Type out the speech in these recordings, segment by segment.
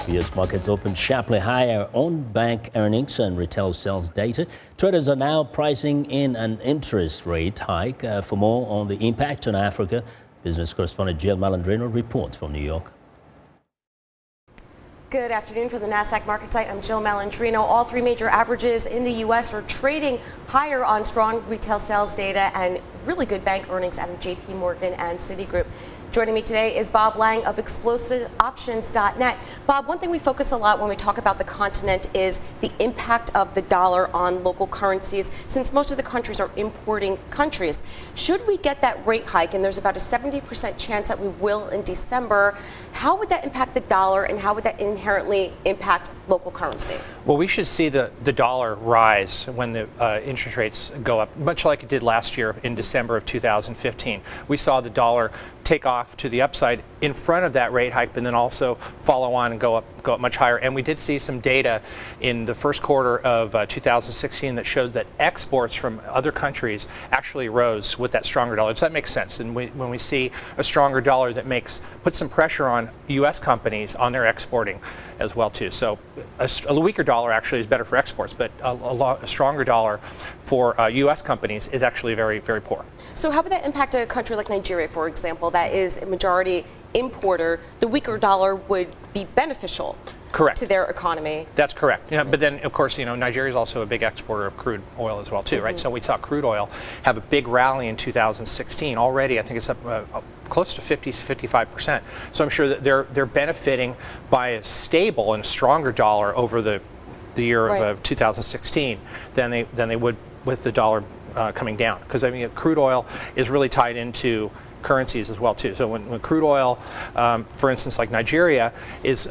U.S. markets opened sharply higher on bank earnings and retail sales data. Traders are now pricing in an interest rate hike. For more on the impact on Africa, business correspondent Jill Malandrino reports from New York. Good afternoon from the NASDAQ market site. I'm Jill Malandrino. All three major averages in the U.S. are trading higher on strong retail sales data and really good bank earnings out of JP Morgan and Citigroup. Joining me today is Bob Lang of ExplosiveOptions.net. Bob, one thing we focus a lot when we talk about the continent is the impact of the dollar on local currencies, since most of the countries are importing countries. Should we get that rate hike, and there's about a 70% chance that we will in December, how would that impact the dollar and how would that inherently impact local currency? Well, we should see the dollar rise when the interest rates go up, much like it did last year in December of 2015. We saw the dollar take off to the upside in front of that rate hike, but then also follow on and go up much higher. And we did see some data in the first quarter of 2016 that showed that exports from other countries actually rose with that stronger dollar. So that makes sense. And when we see a stronger dollar, that puts some pressure on U.S. companies on their exporting as well too. So a weaker dollar actually is better for exports, but a stronger dollar for U.S. companies is actually very, very poor. So how would that impact a country like Nigeria, for example, that is a majority importer? The weaker dollar would be beneficial. Correct. To their economy. That's correct. Yeah, but then, of course, Nigeria is also a big exporter of crude oil as well, too, right? So we saw crude oil have a big rally in 2016. Already, I think it's up close to 55%. So I'm sure that they're benefiting by a stable and stronger dollar over the year of 2016 than they would with the dollar coming down. Because I mean, crude oil is really tied into currencies as well, too. So when crude oil, for instance, like Nigeria, is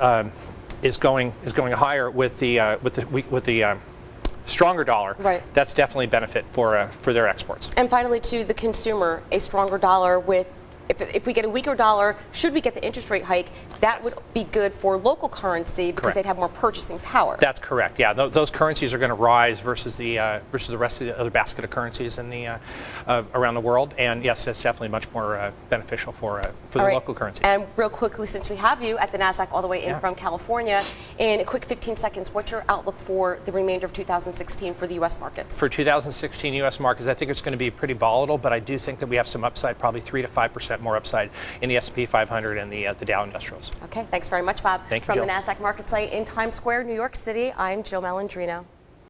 going higher with the stronger dollar. Right. That's definitely a benefit for their exports. And finally, to the consumer, a stronger dollar with. If we get a weaker dollar, should we get the interest rate hike, that would be good for local currency because they'd have more purchasing power. That's correct. Yeah, those currencies are going to rise versus the rest of the other basket of currencies in the around the world. And yes, it's definitely much more beneficial for the local currencies. And real quickly, since we have you at the NASDAQ all the way in from California, in a quick 15 seconds, what's your outlook for the remainder of 2016 for the U.S. markets? For 2016 U.S. markets, I think it's going to be pretty volatile, but I do think that we have some upside, probably 3 to 5% more upside in the S&P 500 and the Dow Industrials. Okay, thanks very much, Bob. Thank you, From Jill. the NASDAQ market site in Times Square, New York City, I'm Jill Malandrino.